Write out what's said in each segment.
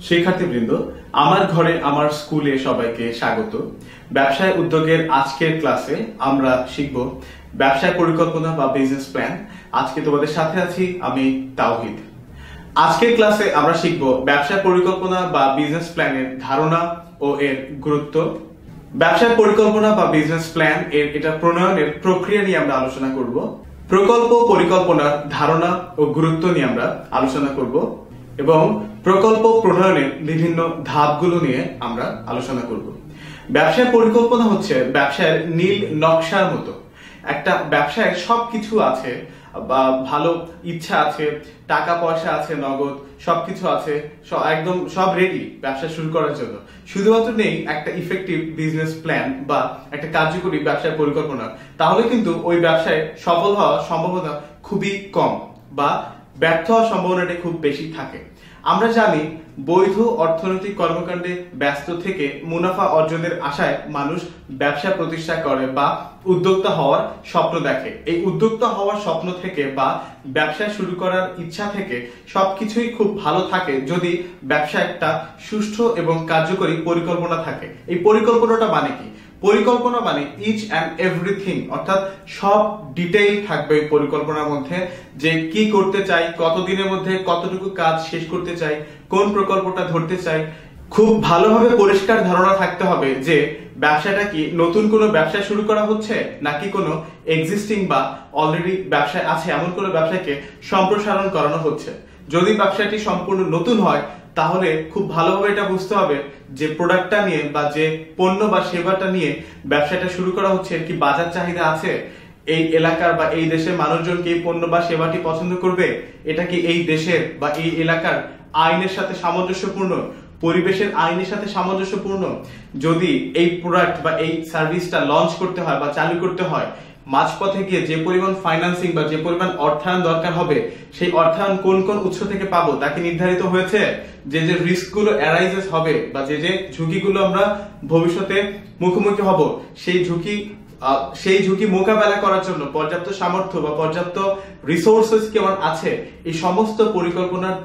শিক্ষার্থীবৃন্দ, আমার ঘরে আমার স্কুলে সবাইকে স্বাগত। ব্যবসায় উদ্যোগের আজকের ক্লাসে আমরা শিখব ব্যবসায় পরিকল্পনা বা বিজনেস প্ল্যান। আজকে তোমাদের সাথে আছি আমি তাওহিদ। আজকের ক্লাসে আমরা শিখব ব্যবসায় পরিকল্পনা বা বিজনেস প্ল্যানের ধারণা ও এর গুরুত্ব। ব্যবসায় পরিকল্পনা বা বিজনেস প্ল্যান এটা প্রণয়নের প্রক্রিয়া নিয়ে আমরা আলোচনা করব। প্রকল্প পরিকল্পনার ধারণা ও গুরুত্ব নিয়ে আমরা আলোচনা করব এবং প্রকল্প প্রণয়নের বিভিন্ন ধাপগুলো নিয়ে আমরা আলোচনা করব। ব্যবসায় পরিকল্পনা হচ্ছে ব্যবসায়ের নীল নকশার মতো। একটা ব্যবসায় সবকিছু আছে, বা ভালো ইচ্ছা আছে, টাকা পয়সা আছে, নগদ সবকিছু আছে, একদম সব রেডি ব্যবসা শুরু করার জন্য। শুধুমাত্র নেই একটা ইফেক্টিভ বিজনেস প্ল্যান বা একটা কার্যকরী ব্যবসায় পরিকল্পনা। তাহলে কিন্তু ওই ব্যবসায় সফল হওয়ার সম্ভাবনা খুবই কম বা ব্যর্থ হওয়ার সম্ভাবনাটা খুব বেশি থাকে। আমরা জানি বৈধ অর্থনৈতিক কর্মকাণ্ডে ব্যস্ত থেকে মুনাফা অর্জনের আশায় মানুষ ব্যবসা প্রতিষ্ঠা করে বা উদ্যোক্তা হওয়ার স্বপ্ন দেখে। এই উদ্যোক্তা হওয়ার স্বপ্ন থেকে বা ব্যবসা শুরু করার ইচ্ছা থেকে সবকিছুই খুব ভালো থাকে যদি ব্যবসা একটা সুষ্ঠু এবং কার্যকরী পরিকল্পনা থাকে। এই পরিকল্পনাটা মানে কি? পরিকল্পনা মানে ইচ অ্যান্ড এভরিথিং, অর্থাৎ সব ডিটেইল থাকবে এই পরিকল্পনার মধ্যে, যে কি করতে চাই, কতদিনের মধ্যে কতটুকু কাজ শেষ করতে চাই, কোন প্রকল্পটা ধরতে চাই। খুব ভালোভাবে পরিষ্কার ধারণা থাকতে হবে যে ব্যবসাটা কি নতুন কোনো ব্যবসা শুরু করা হচ্ছে নাকি কোনো এক্সিস্টিং বা অলরেডি ব্যবসায় আছে এমন কোনো ব্যবসাকে সম্প্রসারণ করানো হচ্ছে। যদি ব্যবসাটি সম্পূর্ণ নতুন হয় তাহলে খুব ভালোভাবে এটা বুঝতে হবে যে প্রোডাক্টটা নিয়ে বা যে পণ্য বা সেবাটা নিয়ে ব্যবসাটা শুরু করা হচ্ছে এর কি বাজার চাহিদা আছে, এই এলাকার বা এই দেশের মানুষজন কি এই পণ্য বা সেবাটি পছন্দ করবে, এটা কি এই দেশের বা এই এলাকার আইনের সাথে সামঞ্জস্যপূর্ণ, পরিবেশের আইনের সাথে সামঞ্জস্যপূর্ণ। যদি এই প্রোডাক্ট বা এই সার্ভিসটা লঞ্চ করতে হয় বা চালু করতে হয়, মাঝপথে গিয়ে যে পরিমাণ ফাইন্যান্সিং বা যে পরিমাণ অর্থায়ন দরকার হবে সেই অর্থায়ন কোন কোন উৎস থেকে পাবো তা কি নির্ধারিত হয়েছে? যে যে রিস্ক গুলো অ্যারাইজেস হবে বা যে যে ঝুঁকিগুলো আমরা ভবিষ্যতে মুখোমুখি হব সেই ঝুঁকি মোকাবেলা করার জন্য পর্যাপ্ত সামর্থ্য বা পর্যাপ্ত রিসোর্সেস কেমন আছে, এই সমস্ত পরিকল্পনার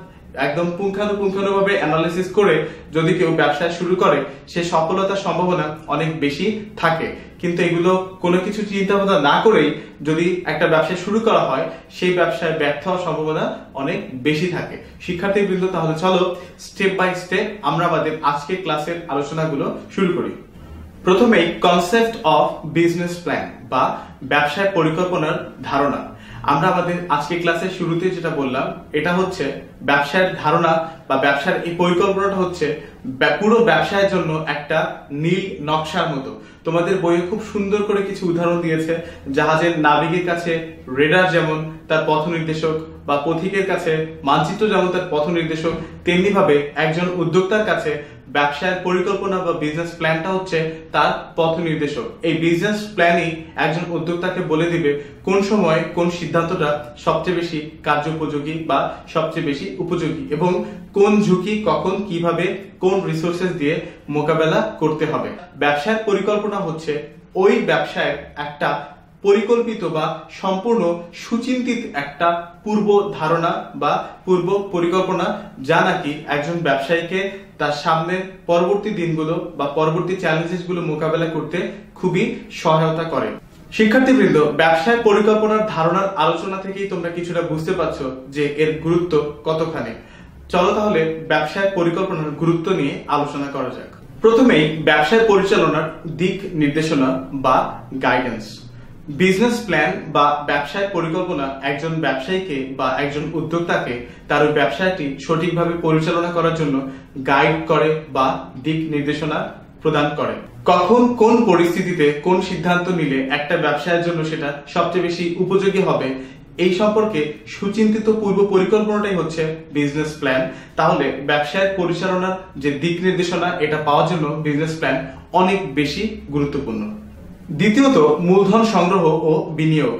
একদম পুঙ্খানুপুঙ্খানুভাবে অ্যানালিসিস করে যদি কেউ ব্যবসা শুরু করে সে সফলতার সম্ভাবনা অনেক বেশি থাকে। কিন্তু এগুলো কোনো কিছু চিন্তা ভাবনা না করেই যদি একটা ব্যবসা শুরু করা হয় সেই ব্যবসায় ব্যর্থ হওয়ার সম্ভাবনা অনেক বেশি থাকে। শিক্ষার্থীবৃন্দ, তাহলে চলো স্টেপ বাই স্টেপ আমরা আমাদের আজকের ক্লাসের আলোচনাগুলো শুরু করি। প্রথমেই কনসেপ্ট অফ বিজনেস প্ল্যান বা ব্যবসায় পরিকল্পনার ধারণা। আমরা আমাদের আজকে ক্লাসের শুরুতে যেটা বললাম এটা হচ্ছে ব্যবসার ধারণা বা ব্যবসার এই পরিকল্পনাটা হচ্ছে পুরো ব্যবসায়ের জন্য একটা নীল নকশার মতো। তোমাদের বইয়ে খুব সুন্দর করে কিছু উদাহরণ দিয়েছে। জাহাজের নাবিকের কাছে রেডার যেমন তার পথ নির্দেশক বা পথিকের কাছে মানচিত্র যেমন তার পথ নির্দেশক, তেমনি ভাবে একজন উদ্যোক্তার কাছে ব্যবসায়ের পরিকল্পনা বা বিজনেস প্ল্যানটা হচ্ছে তার পথ নির্দেশক। এই বিজনেস প্ল্যানই একজন উদ্যোক্তাকে বলে দিবে কোন সময় কোন সিদ্ধান্তটা সবচেয়ে বেশি কার্যোপযোগী বা সবচেয়ে বেশি উপযোগী এবং কোন ঝুঁকি কখন কিভাবে কোন রিসোর্সেস দিয়ে মোকাবেলা করতে হবে। ব্যবসায়ের পরিকল্পনা হচ্ছে ওই ব্যবসায়ের একটা পরিকল্পিত বা সম্পূর্ণ সুচিন্তিত একটা পূর্ব ধারণা বা পূর্ব পরিকল্পনা, যা নাকি একজন ব্যবসায়ীকে তার সামনের পরবর্তী দিনগুলো বা পরবর্তী চ্যালেঞ্জেস গুলো মোকাবেলা করতে খুবই সহায়তা করে। শিক্ষার্থীবৃন্দ, ব্যবসায় পরিকল্পনার ধারণার আলোচনা থেকেই তোমরা কিছুটা বুঝতে পারছো যে এর গুরুত্ব কতখানি। চলো তাহলে ব্যবসায় পরিকল্পনার গুরুত্ব নিয়ে আলোচনা করা যাক। প্রথমেই ব্যবসায় পরিচালনার দিক নির্দেশনা বা গাইডেন্স। বিজনেস প্ল্যান বা ব্যবসায় পরিকল্পনা একজন ব্যবসায়ীকে বা একজন উদ্যোক্তাকে তার ওই ব্যবসায়টি সঠিকভাবে পরিচালনা করার জন্য গাইড করে বা দিক নির্দেশনা প্রদান করে। কখন কোন পরিস্থিতিতে কোন সিদ্ধান্ত নিলে একটা ব্যবসায়ের জন্য সেটা সবচেয়ে বেশি উপযোগী হবে এই সম্পর্কে সুচিন্তিত পূর্ব পরিকল্পনাটাই হচ্ছে বিজনেস প্ল্যান। তাহলে ব্যবসায়ের পরিচালনার যে দিক নির্দেশনা এটা পাওয়ার জন্য বিজনেস প্ল্যান অনেক বেশি গুরুত্বপূর্ণ। দ্বিতীয়ত, মূলধন সংগ্রহ ও বিনিয়োগ।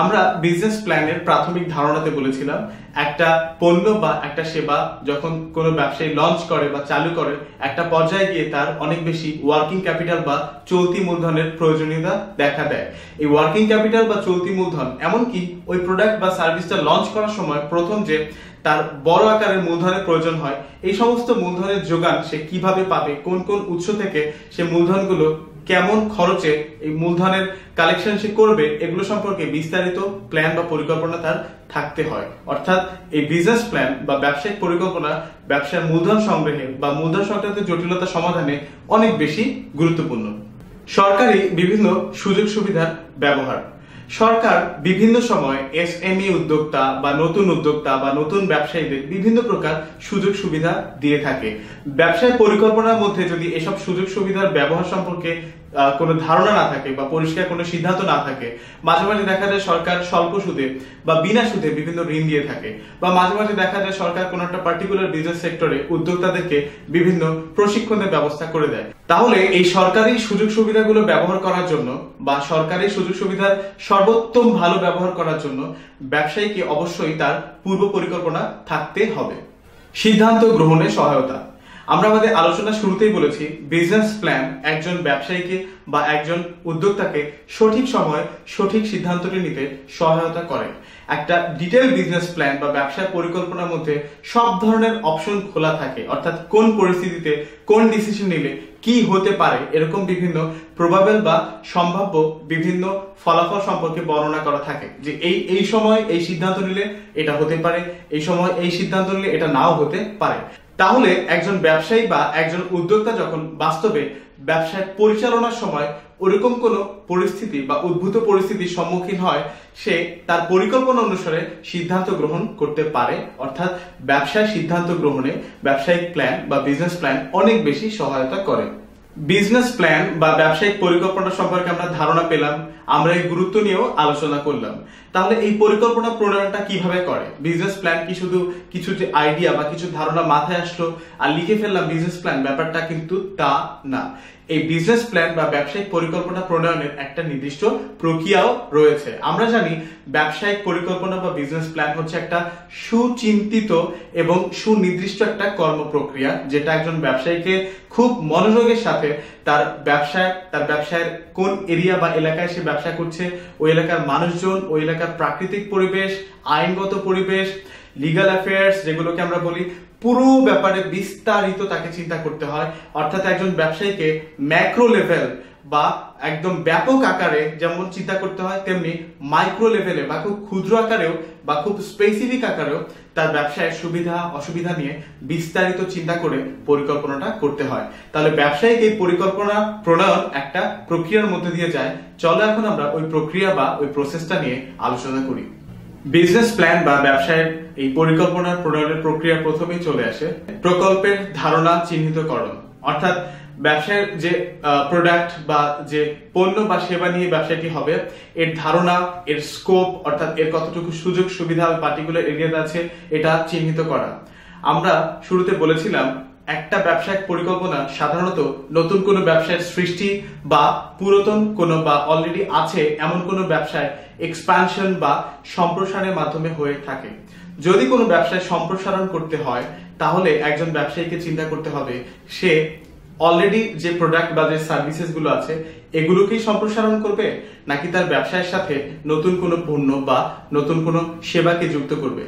আমরা বিজনেস প্ল্যানের প্রাথমিক ধারণাতে বলেছিলাম একটা পণ্য বা একটা সেবা যখন কোনো ব্যবসায়ী লঞ্চ করে বা চালু করে একটা পর্যায়ে গিয়ে তার অনেক বেশি ওয়ার্কিং ক্যাপিটাল বা চলতি মূলধনের প্রয়োজনীয়তা দেখা দেয়। এই ওয়ার্কিং ক্যাপিটাল বা চলতি মূলধন এমনকি ওই প্রোডাক্ট বা সার্ভিসটা লঞ্চ করার সময় প্রথম যে তার বড় আকারের মূলধনের প্রয়োজন হয়, এই সমস্ত মূলধনের যোগান সে কিভাবে পাবে, কোন কোন উৎস থেকে সে মূলধনগুলো কেমন খরচে এই মূলধনের কালেকশন সে করবে, এগুলো সম্পর্কে বিস্তারিত প্ল্যান বা পরিকল্পনা তার থাকতে হয়। অর্থাৎ এই বিজনেস প্ল্যান বা ব্যবসায়িক পরিকল্পনা ব্যবসার মূলধন সংগ্রহে বা মূলধন সংক্রান্ত জটিলতা সমাধানে অনেক বেশি গুরুত্বপূর্ণ। সরকারি বিভিন্ন সুযোগ সুবিধার ব্যবহার। সরকার বিভিন্ন সময় এসএমই উদ্যোক্তা বা নতুন উদ্যোক্তা বা নতুন ব্যবসায়ীদের বিভিন্ন প্রকার সুযোগ সুবিধা দিয়ে থাকে। ব্যবসায় পরিকল্পনার মধ্যে যদি এসব সুযোগ সুবিধার ব্যবহার সম্পর্কে কোনো ধারণা না থাকে বা পরিষ্কার কোনো সিদ্ধান্ত না থাকে, মাঝে মাঝে দেখা যায় সরকার স্বল্প সুদে বা বিনা সুদে বিভিন্ন ঋণ দিয়ে থাকে, বা মাঝে মাঝে দেখা যায় সরকার কোনো একটা পার্টিকুলার বিজনেস সেক্টরে উদ্যোক্তাদেরকে বিভিন্ন প্রশিক্ষণের ব্যবস্থা করে দেয়। তাহলে এই সরকারি সুযোগ সুবিধাগুলো ব্যবহার করার জন্য বা সরকারি সুযোগ সুবিধার সর্বোত্তম ভালো ব্যবহার করার জন্য ব্যবসায়ীকে অবশ্যই তার পূর্ব পরিকল্পনা থাকতে হবে। সিদ্ধান্ত গ্রহণে সহায়তা। আমরা আমাদের আলোচনা শুরুতেই বলেছি, বিজনেস প্ল্যান একজন ব্যবসায়ীকে বা একজন উদ্যোক্তাকে সঠিক সময় সঠিক সিদ্ধান্তটি নিতে সহায়তা করে। একটা ডিটেইল বিজনেস প্ল্যান বা ব্যবসায় পরিকল্পনার মধ্যে সব ধরনের অপশন খোলা থাকে, অর্থাৎ কোন পরিস্থিতিতে কোন ডিসিশন নিলে কি হতে পারে এরকম বিভিন্ন প্রবাবল বা সম্ভাব্য বিভিন্ন ফলাফল সম্পর্কে বর্ণনা করা থাকে, যে এই সময় এই সিদ্ধান্ত নিলে এটা হতে পারে, এই সময় এই সিদ্ধান্ত নিলে এটা নাও হতে পারে। তাহলে একজন ব্যবসায়ী বা একজন উদ্যোক্তা যখন বাস্তবে ব্যবসায় পরিচালনার সময় ওরকম কোনো পরিস্থিতি বা উদ্ভূত পরিস্থিতির সম্মুখীন হয়, সে তার পরিকল্পনা অনুসারে সিদ্ধান্ত গ্রহণ করতে পারে। অর্থাৎ ব্যবসায় সিদ্ধান্ত গ্রহণে ব্যবসায়িক প্ল্যান বা বিজনেস প্ল্যান অনেক বেশি সহায়তা করে। বিজনেস প্ল্যান বা ব্যবসায়িক পরিকল্পনা সম্পর্কে আমরা ধারণা পেলাম, আমরা এই গুরুত্ব নিয়েও আলোচনা করলাম। তাহলে এই পরিকল্পনা প্রণয়নটা কিভাবে করে? বিজনেস প্ল্যান কি শুধু কিছু যে আইডিয়া বা কিছু ধারণা মাথায় আসলো আর লিখে ফেললাম বিজনেস প্ল্যান, ব্যাপারটা কিন্তু তা না। এই বিজনেস প্ল্যান বা ব্যবসায়িক পরিকল্পনা প্রণয়নের একটা নির্দিষ্ট প্রক্রিয়াও রয়েছে। আমরা জানি ব্যবসায়িক পরিকল্পনা বা বিজনেস প্ল্যান হচ্ছে একটা সুচিন্তিত এবং সুনির্দিষ্ট একটা কর্ম প্রক্রিয়া, যেটা একজন ব্যবসায়ীকে খুব মনোযোগের সাথে তার ব্যবসায়ের কোন এরিয়া বা এলাকায় সে ব্যবসা করছে, ওই এলাকার মানুষজন, ওই এলাকার প্রাকৃতিক পরিবেশ, আইনগত পরিবেশ, লিগাল অ্যাফেয়ার্স যেগুলোকে আমরা বলি, পুরো ব্যাপারে বিস্তারিত তাকে চিন্তা করতে হয়। অর্থাৎ একজন ব্যবসায়ীকে ম্যাক্রো লেভেল বা একদম ব্যাপক আকারে যেমন চিন্তা করতে হয়, তেমনি মাইক্রো লেভেলে বা খুব ক্ষুদ্র আকারেও বা খুব স্পেসিফিক আকারেও তার ব্যবসায়ের সুবিধা অসুবিধা নিয়ে বিস্তারিত চিন্তা করে পরিকল্পনাটা করতে হয়। তাহলে ব্যবসায়িক এই পরিকল্পনা প্রণয়ন একটা প্রক্রিয়ার মধ্যে দিয়ে যায়। চলো এখন আমরা ওই প্রক্রিয়া বা ওই প্রসেসটা নিয়ে আলোচনা করি। বিজনেস প্ল্যান বা ব্যবসায়ের এই পরিকল্পনা প্রণয়নের প্রক্রিয়া প্রথমেই চলে আসে প্রকল্পের ধারণা চিহ্নিতকরণ। অর্থাৎ ব্যবসায়ের যে প্রোডাক্ট বা যে পণ্য বা সেবা নিয়ে ব্যবসাটি হবে, এর ধারণা, এর স্কোপ, অর্থাৎ এর কতটুকু সুযোগ সুবিধা পার্টিকুলার এরিয়াতে আছে, এটা চিহ্নিত করা। আমরা শুরুতে বলেছিলাম একটা ব্যবসায়িক পরিকল্পনা সাধারণত নতুন কোনো ব্যবসায়ের সৃষ্টি বা পুরাতন কোনো বা অলরেডি আছে এমন কোনো ব্যবসায় এক্সপ্যানশন বা সম্প্রসারণের মাধ্যমে হয়ে থাকে। যদি কোনো ব্যবসায় সম্প্রসারণ করতে হয়, তাহলে একজন ব্যবসায়ীকে চিন্তা করতে হবে সে অলরেডি যে প্রোডাক্ট বা যে সার্ভিসেস গুলো আছে এগুলোকেই সম্প্রসারণ করবে, নাকি তার ব্যবসায়ের সাথে নতুন কোনো পণ্য বা নতুন কোনো সেবাকে যুক্ত করবে,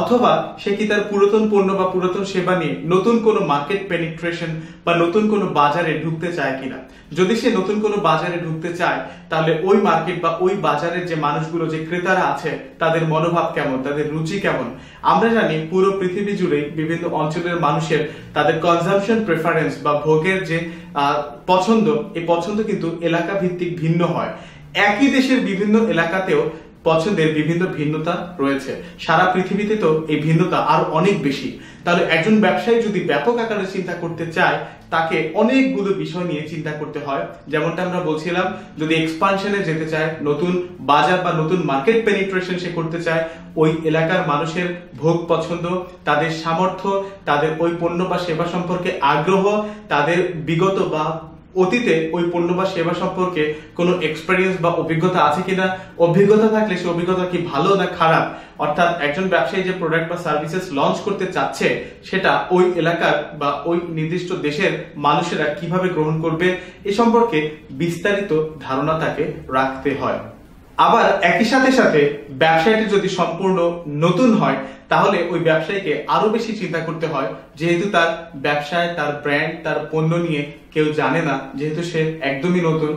অথবা সে কি তার পুরাতন পণ্য বা পুরাতন সেবা নিয়ে নতুন কোনো মার্কেট পেনিট্রেশন বা নতুন কোনো বাজারে ঢুকতে চায় কিনা। যদি সে নতুন কোনো বাজারে ঢুকতে চায়, তাহলে ওই মার্কেট বা ওই বাজারের যে মানুষগুলো, যে ক্রেতারা আছে, তাদের মনোভাব কেমন, তাদের রুচি কেমন। আমরা জানি পুরো পৃথিবী জুড়ে বিভিন্ন অঞ্চলের মানুষের তাদের কনজাম্পশন প্রেফারেন্স বা ভোগের যে পছন্দ, এই পছন্দ কিন্তু এলাকা ভিত্তিক ভিন্ন হয়। একই দেশের বিভিন্ন এলাকাতেও পছন্দের বিভিন্ন ভিন্নতা রয়েছে। সারা পৃথিবীতে তো এই ভিন্নতা আরো অনেক বেশি। তাহলে একজন ব্যবসায়ী যদি ব্যাপক আকারে চিন্তা করতে চায়, তাকে অনেকগুলো বিষয় নিয়ে চিন্তা করতে হয়। যেমনটা আমরা বলছিলাম, যদি এক্সপানশনে যেতে চায়, নতুন বাজার বা নতুন মার্কেট পেনিট্রেশন সে করতে চায়, ওই এলাকার মানুষের ভোগ পছন্দ, তাদের সামর্থ্য, তাদের ওই পণ্য বা সেবা সম্পর্কে আগ্রহ, তাদের বিগত বা অতীতে ওই পণ্য বা সেবা সম্পর্কে কোনো এক্সপেরিয়েন্স বা অভিজ্ঞতা আছে কিনা, অভিজ্ঞতা থাকলে সে অভিজ্ঞতা কি ভালো না খারাপ, অর্থাৎ একজন ব্যবসায়ী যে প্রোডাক্ট বা সার্ভিসেস লঞ্চ করতে চাচ্ছে সেটা ওই এলাকার বা ওই নির্দিষ্ট দেশের মানুষেরা কিভাবে গ্রহণ করবে, এ সম্পর্কে বিস্তারিত ধারণা তাকে রাখতে হয়। আবার একই সাথে ব্যবসায়টি যদি সম্পূর্ণ নতুন হয়, তাহলে ওই ব্যবসায়ীকে আরো বেশি চিন্তা করতে হয়, যেহেতু তার ব্যবসায় তার ব্র্যান্ড তার পণ্য নিয়ে কেউ জানে না, যেহেতু সে একদমই নতুন।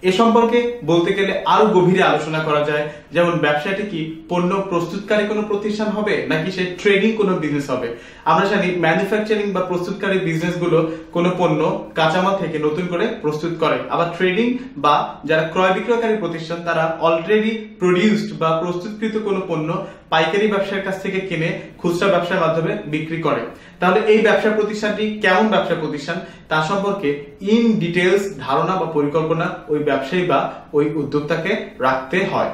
এ সম্পর্কে বলতে গেলে আরো গভীরে আলোচনা করা যায়, যেমন ব্যবসাটি কি পণ্য প্রস্তুতকারী কোনো প্রতিষ্ঠান হবে নাকি সে ট্রেডিং কোনো বিজনেস হবে। আমরা জানি ম্যানুফ্যাকচারিং বা প্রস্তুতকারী বিজনেস গুলো কোনো পণ্য কাঁচামাল থেকে নতুন করে প্রস্তুত করে, আবার ট্রেডিং বা যারা ক্রয় বিক্রয়কারী প্রতিষ্ঠান তারা অলরেডি প্রডিউসড বা প্রস্তুতকৃত কোনো পণ্য পাইকারি ব্যবসার কাছ থেকে কিনে খুচরা ব্যবসার মাধ্যমে বিক্রি করে। তাহলে এই ব্যবসা প্রতিষ্ঠানটি কেমন ব্যবসা প্রতিষ্ঠান তা সম্পর্কে ইন ডিটেইলস ধারণা বা পরিকল্পনা ওই ব্যবসায়ী বা ওই উদ্যোক্তাকে রাখতে হয়।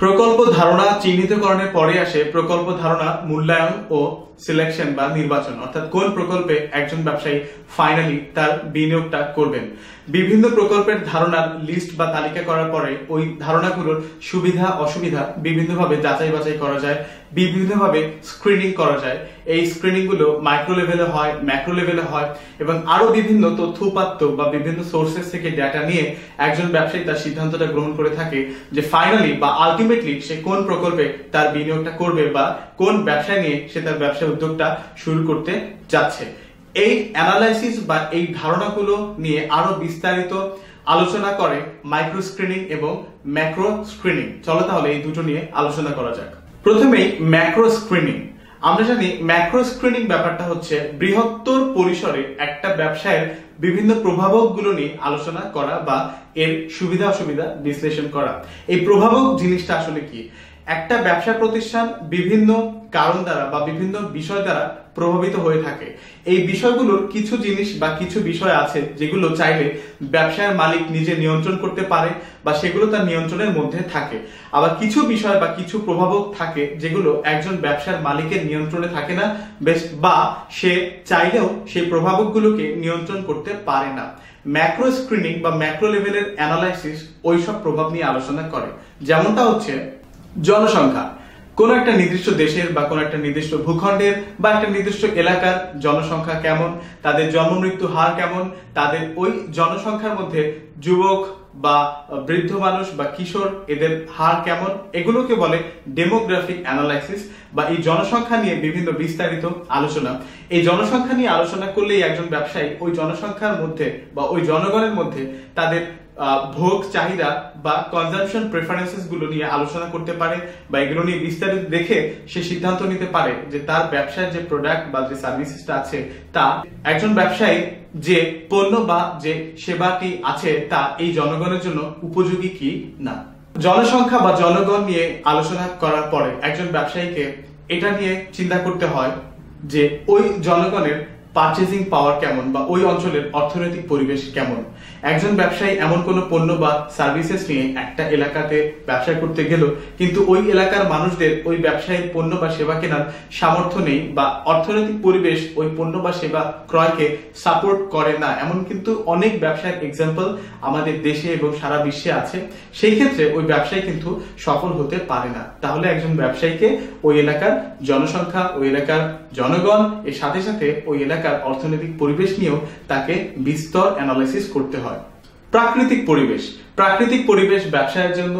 প্রকল্প ধারণা চিহ্নিতকরণের পরে আসে প্রকল্প ধারণা মূল্যায়ন ও সিলেকশন বা নির্বাচন, অর্থাৎ কোন প্রকল্পে একজন ব্যবসায়ী ফাইনালি তার বিনিয়োগটা করবেন। বিভিন্ন প্রকল্পের ধারণার লিস্ট বা তালিকা করার পরে ওই ধারণাগুলোর সুবিধা অসুবিধা বিভিন্নভাবে যাচাই বাছাই করা যায়, বিভিন্নভাবে স্ক্রিনিং করা যায়। এই স্ক্রিনিং গুলো মাইক্রো লেভেলে হয়, ম্যাক্রো লেভেলে হয় এবং আরো বিভিন্ন তথ্য উপাত্ত বা বিভিন্ন সোর্সেস থেকে ডেটা নিয়ে একজন ব্যবসায়ী তার সিদ্ধান্তটা গ্রহণ করে থাকে যে ফাইনালি বা আলটিমেটলি সে কোন প্রকল্পে তার বিনিয়োগটা করবে বা কোন ব্যবসা নিয়ে সে তার ব্যবসা উদ্যোগটা শুরু করতে যাচ্ছে। এই অ্যানালাইসিস বা এই ধারণাগুলো নিয়ে আরো বিস্তারিত আলোচনা করে মাইক্রো স্ক্রিনিং এবং ম্যাক্রো স্ক্রিনিং। চলো তাহলে এই দুটো নিয়ে আলোচনা করা যাক। প্রথমেই ম্যাক্রো স্ক্রিনিং। আমরা জানি ম্যাক্রো স্ক্রিনিং ব্যাপারটা হচ্ছে বৃহত্তর পরিসরে একটা ব্যবসায়ের বিভিন্ন প্রভাবক গুলো নিয়ে আলোচনা করা বা এর সুবিধা অসুবিধা বিশ্লেষণ করা। এই প্রভাবক জিনিসটা আসলে কি? একটা ব্যবসা প্রতিষ্ঠান বিভিন্ন কারণ দ্বারা বা বিভিন্ন বিষয় দ্বারা প্রভাবিত হয়ে থাকে। এই বিষয়গুলোর কিছু জিনিস বা কিছু বিষয় আছে যেগুলো চাইলে ব্যবসায়ের মালিক নিজে নিয়ন্ত্রণ করতে পারে বা সেগুলো তার নিয়ন্ত্রণের মধ্যে থাকে, আবার কিছু বিষয় বা কিছু প্রভাবক থাকে যেগুলো একজন ব্যবসার মালিকের নিয়ন্ত্রণে থাকে না বা সে চাইলেও সেই প্রভাবকগুলোকে নিয়ন্ত্রণ করতে পারে না। ম্যাক্রো স্ক্রিনিং বা ম্যাক্রো লেভেলের অ্যানালাইসিস ওইসব প্রভাব নিয়ে আলোচনা করে। যেমনটা হচ্ছে জনসংখ্যা, কোন একটা নির্দিষ্ট দেশের বা কোন একটা নির্দিষ্ট ভূখণ্ডের বা একটা নির্দিষ্ট এলাকার জনসংখ্যা কেমন, তাদের জন্ম মৃত্যু হার কেমন, তাদের ওই জনসংখ্যার মধ্যে যুবক বা বৃদ্ধ মানুষ বা কিশোর এদের হার কেমন, এগুলোকে বলে ডেমোগ্রাফিক অ্যানালাইসিস বা এই জনসংখ্যা নিয়ে বিভিন্ন বিস্তারিত আলোচনা। এই জনসংখ্যা নিয়ে আলোচনা করলেই একজন ব্যবসায়ী ওই জনসংখ্যার মধ্যে বা ওই জনগণের মধ্যে তাদের ভোগ চাহিদা বা কনজাম্পশন প্রেফারেন্সেস গুলো নিয়ে আলোচনা করতে পারে বা এগুলো নিয়ে বিস্তারিত দেখে সে সিদ্ধান্ত নিতে পারে যে তার ব্যবসার যে প্রোডাক্ট বা যে সার্ভিসেসটা আছে তা একজন ব্যবসায়ী যে পণ্য বা যে সেবাটি আছে তা এই জনগণের জন্য উপযোগী কি না। জনসংখ্যা বা জনগণ নিয়ে আলোচনা করার পরে একজন ব্যবসায়ীকে এটা নিয়ে চিন্তা করতে হয় যে ওই জনগণের পারচেজিং পাওয়ার কেমন বা ওই অঞ্চলের অর্থনৈতিক পরিবেশ কেমন। একজন ব্যবসায়ী এমন কোন পণ্য বা সার্ভিসেস নিয়ে একটা এলাকাতে ব্যবসা করতে গেল কিন্তু ওই এলাকার মানুষদের ওই ব্যবসায়ীর পণ্য বা সেবা কেনার সামর্থ্য নেই বা অর্থনৈতিক পরিবেশ ওই পণ্য বা সেবা ক্রয়কে সাপোর্ট করে না, এমন কিন্তু অনেক ব্যবসায়িক এক্সাম্পল আমাদের দেশে এবং সারা বিশ্বে আছে। সেই ক্ষেত্রে ওই ব্যবসায়ী কিন্তু সফল হতে পারে না। তাহলে একজন ব্যবসায়ীকে ওই এলাকার জনসংখ্যা, ওই এলাকার জনগণ এর সাথে সাথে ওই এলাকার অর্থনৈতিক পরিবেশ নিয়েও তাকে বিস্তর অ্যানালাইসিস করতে হয়। প্রাকৃতিক পরিবেশ। প্রাকৃতিক পরিবেশ ব্যবসায়ের জন্য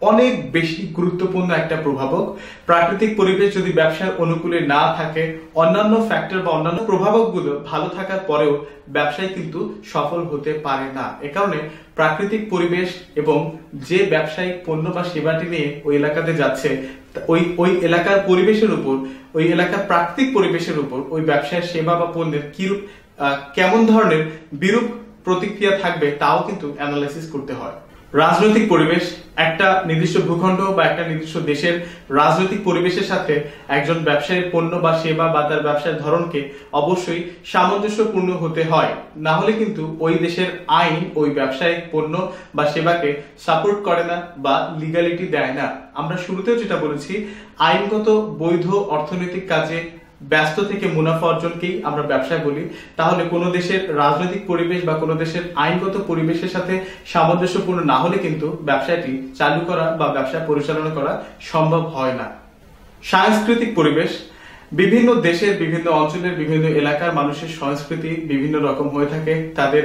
অনেক বেশি গুরুত্বপূর্ণ একটা প্রভাবক। প্রাকৃতিক পরিবেশ যদি ব্যবসার অনুকূলে না থাকে, অন্যান্য ফ্যাক্টর বা অন্যান্য প্রভাবকগুলো ভালো থাকার পরেও ব্যবসায় কিন্তু সফল হতে পারে না। এ কারণে প্রাকৃতিক পরিবেশ এবং যে ব্যবসায়িক পণ্য বা সেবাটি নিয়ে ওই এলাকাতে যাচ্ছে ওই এলাকার পরিবেশের উপর, ওই এলাকার প্রাকৃতিক পরিবেশের উপর ওই ব্যবসায়ের সেবা বা পণ্যের কিরূপ কেমন ধরনের বিরূপ প্রতিক্রিয়া থাকবে তাও কিন্তু অ্যানালাইসিস করতে হয়। রাজনৈতিক পরিবেশ। একটা নির্দিষ্ট ভূখণ্ড বা একটা নির্দিষ্ট দেশের রাজনৈতিক পরিবেশের সাথে একজন ব্যবসায়ীর পণ্য বা সেবা বা তার ব্যবসার ধরনকে অবশ্যই সামঞ্জস্যপূর্ণ হতে হয়, না হলে কিন্তু ওই দেশের আইন ওই ব্যবসায়িক পণ্য বা সেবাকে সাপোর্ট করে না বা লিগ্যালিটি দেয় না। আমরা শুরুতেও যেটা বলেছি, আইনগত বৈধ অর্থনৈতিক কাজে ব্যস্ত থেকে মুনাফা অর্জনকেই আমরা ব্যবসায় বলি। তাহলে কোনো দেশের রাজনৈতিক পরিবেশ বা কোনো দেশের আইনগত পরিবেশের সাথে সামঞ্জস্যপূর্ণ না হলে কিন্তু ব্যবসাটি চালু করা বা ব্যবসা পরিচালনা করা সম্ভব হয় না। সাংস্কৃতিক পরিবেশ। বিভিন্ন দেশের বিভিন্ন অঞ্চলের বিভিন্ন এলাকার মানুষের সংস্কৃতি বিভিন্ন রকম হয়ে থাকে। তাদের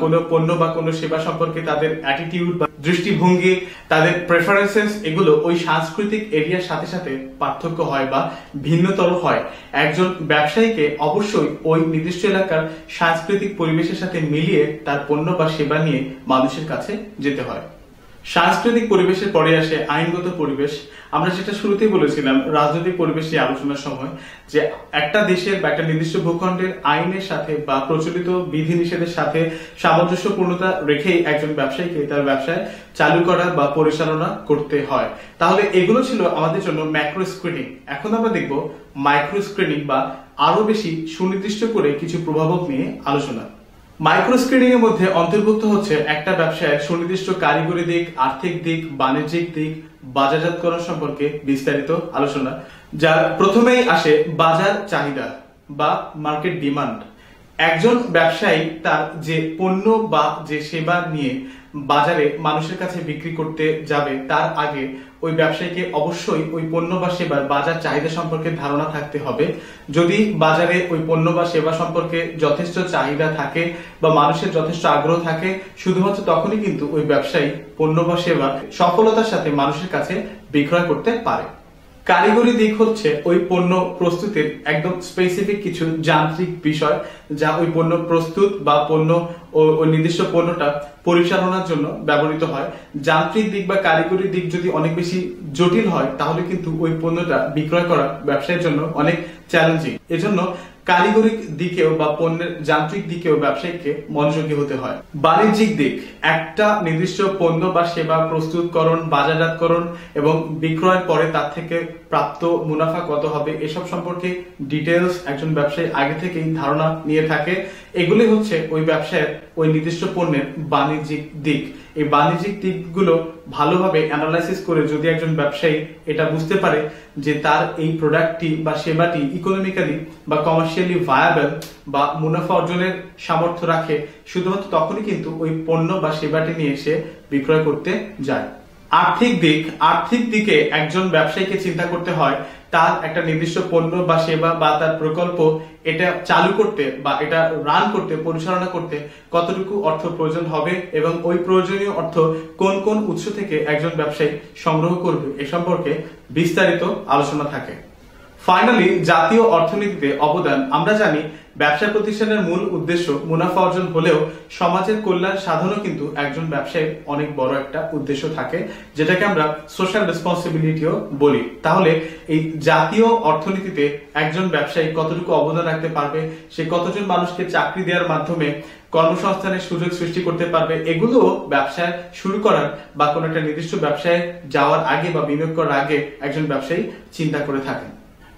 কোনো পণ্য বা কোনো সেবা সম্পর্কে তাদের অ্যাটিটিউড বা দৃষ্টিভঙ্গি, তাদের প্রেফারেন্সেস, এগুলো ওই সাংস্কৃতিক এরিয়ার সাথে সাথে পার্থক্য হয় বা ভিন্নতর হয়। একজন ব্যবসায়ীকে অবশ্যই ওই নির্দিষ্ট এলাকার সাংস্কৃতিক পরিবেশের সাথে মিলিয়ে তার পণ্য বা সেবা নিয়ে মানুষের কাছে যেতে হয়। সাংস্কৃতিক পরিবেশের পরে আসে আইনগত পরিবেশ। আমরা যেটা শুরুতেই বলেছিলাম রাজনৈতিক পরিবেশ নিয়ে আলোচনার সময়, যে একটা দেশের বা একটা নির্দিষ্ট ভূখণ্ডের আইনের সাথে বা প্রচলিত বিধিনিষেধের সাথে সামঞ্জস্যপূর্ণতা রেখেই একজন ব্যবসায়ীকে তার ব্যবসায় চালু করা বা পরিচালনা করতে হয়। তাহলে এগুলো ছিল আমাদের জন্য ম্যাক্রো স্ক্রিনিং। এখন আমরা দেখব মাইক্রো স্ক্রিনিং বা আরো বেশি সুনির্দিষ্ট করে কিছু প্রভাবক নিয়ে আলোচনা। মাইক্রো স্ক্রিনিং এর মধ্যে অন্তর্ভুক্ত হচ্ছে একটা ব্যবসায়ের সুনির্দিষ্ট কারিগরি দিক, আর্থিক দিক, বাণিজ্যিক দিক, বাজারজাতকরণ সম্পর্কে বিস্তারিত আলোচনা। যার প্রথমেই আসে বাজার চাহিদা বা মার্কেট ডিমান্ড। একজন ব্যবসায়ী তার যে পণ্য বা যে সেবা নিয়ে বাজারে মানুষের কাছে বিক্রি করতে যাবে তার আগে ওই ব্যবসায়ীকে অবশ্যই ওই পণ্য বা সেবার বাজার চাহিদা সম্পর্কে ধারণা থাকতে হবে। যদি বাজারে ওই পণ্য বা সেবা সম্পর্কে যথেষ্ট চাহিদা থাকে বা মানুষের যথেষ্ট আগ্রহ থাকে, শুধুমাত্র তখনই কিন্তু ওই ব্যবসায়ী পণ্য বা সেবা সফলতার সাথে মানুষের কাছে বিক্রয় করতে পারে। কারিগরি দিক হচ্ছে ওই পণ্য প্রস্তুতের একদম স্পেসিফিক কিছু যান্ত্রিক বিষয় যা ওই পণ্য প্রস্তুত বা পণ্য ওই নির্দিষ্ট পণ্যটা পরিচালনার জন্য ব্যবহৃত হয়। যান্ত্রিক দিক বা কারিগরি দিক যদি অনেক বেশি জটিল হয় তাহলে কিন্তু ওই পণ্যটা বিক্রয় করা ব্যবসায়ের জন্য অনেক চ্যালেঞ্জিং। এজন্য কারিগরি দিকেও বা পণ্যের যান্ত্রিক দিকেও ব্যবসায়ীকে মনোযোগী হতে হয়। বাণিজ্যিক দিক, একটা নির্দিষ্ট পণ্য বা সেবা প্রস্তুতকরণ, বাজারজাতকরণ এবং বিক্রয়ের পরে তার থেকে প্রাপ্ত মুনাফা কত হবে এসব সম্পর্কে ডিটেলস একজন ব্যবসায়ী আগে থেকেই ধারণা নিয়ে থাকে। এগুলি হচ্ছে ওই ব্যবসায়ের ওই নির্দিষ্ট পণ্যের বাণিজ্যিক দিক। এই বাণিজ্যিক দিকগুলো ভালোভাবে অ্যানালাইসিস করে যদি একজন ব্যবসায়ী এটা বুঝতে পারে যে তার এই প্রোডাক্টটি বা সেবাটি ইকোনমিক্যালি বা কমার্শিয়ালি ভায়াবল বা মুনাফা অর্জনের সামর্থ্য রাখে, শুধুমাত্র তখনই কিন্তু ওই পণ্য বা সেবাটি নিয়ে এসে বিক্রয় করতে যায়। আর্থিক দিক, আর্থিক দিকে একজন ব্যবসায়ীকে চিন্তা করতে হয় তার একটা নির্দিষ্ট পণ্য বা সেবা বা তার প্রকল্প এটা চালু করতে বা এটা রান করতে, পরিচালনা করতে কতটুকু অর্থ প্রয়োজন হবে এবং ওই প্রয়োজনীয় অর্থ কোন কোন উৎস থেকে একজন ব্যবসায়ী সংগ্রহ করবে এ সম্পর্কে বিস্তারিত আলোচনা থাকে। ফাইনালি জাতীয় অর্থনীতিতে অবদান। আমরা জানি ব্যবসা প্রতিষ্ঠানের মূল উদ্দেশ্য মুনাফা অর্জন হলেও সমাজের কল্যাণ সাধনও কিন্তু একজন ব্যবসায়ীর অনেক বড় একটা উদ্দেশ্য থাকে, যেটাকে আমরা সোশ্যাল রেসপন্সিবিলিটিও বলি। তাহলে এই জাতীয় অর্থনীতিতে একজন ব্যবসায়ী কতটুকু অবদান রাখতে পারবে, সে কতজন মানুষকে চাকরি দেওয়ার মাধ্যমে কর্মসংস্থানের সুযোগ সৃষ্টি করতে পারবে, এগুলো ব্যবসায় শুরু করার বা কোনো একটা নির্দিষ্ট ব্যবসায় যাওয়ার আগে বা বিনিয়োগ করার আগে একজন ব্যবসায়ী চিন্তা করে থাকেন।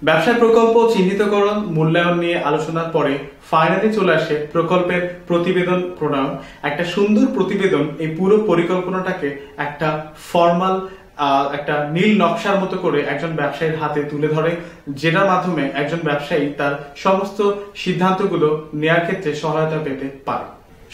ব্যবসা প্রকল্প চিহ্নিতকরণ, মূল্যায়ন নিয়ে আলোচনার পরে ফাইনালি চলে আসে প্রকল্পের প্রতিবেদন প্রণয়ন। একটা সুন্দর প্রতিবেদন এই পুরো পরিকল্পনাটাকে একটা ফর্মাল একটা নীল নকশার মতো করে একজন ব্যবসায়ীর হাতে তুলে ধরে, যেটার মাধ্যমে একজন ব্যবসায়ী তার সমস্ত সিদ্ধান্তগুলো নেওয়ার ক্ষেত্রে সহায়তা পেতে পারে।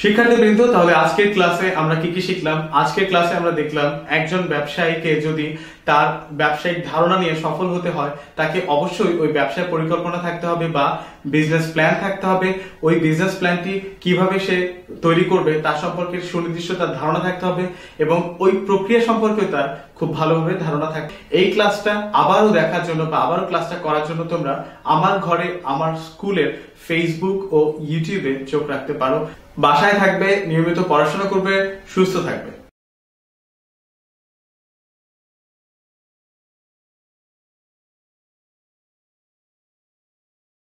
শিক্ষার্থীবৃন্দ, তাহলে আজকের ক্লাসে আমরা কি কি শিখলাম? আজকের ক্লাসে আমরা দেখলাম একজন ব্যবসায়ীকে যদি তার ব্যবসায়িক ধারণা নিয়ে সফল হতে হয় তাকে অবশ্যই ওই ব্যবসায় পরিকল্পনা থাকতে হবে বা বিজনেস প্ল্যান থাকতে হবে। ওই বিজনেস প্ল্যানটি কিভাবে সে তৈরি করবে তার সম্পর্কে সুনির্দিষ্ট তার ধারণা থাকতে হবে এবং ওই প্রক্রিয়া সম্পর্কে তার খুব ভালোভাবে ধারণা থাকে। এই ক্লাসটা আবারও দেখার জন্য বা আবারও ক্লাসটা করার জন্য তোমরা আমার ঘরে আমার স্কুলের ফেসবুক ও ইউটিউবে চোখ রাখতে পারো। বাসায় থাকবে, নিয়মিত পড়াশোনা করবে, সুস্থ থাকবে।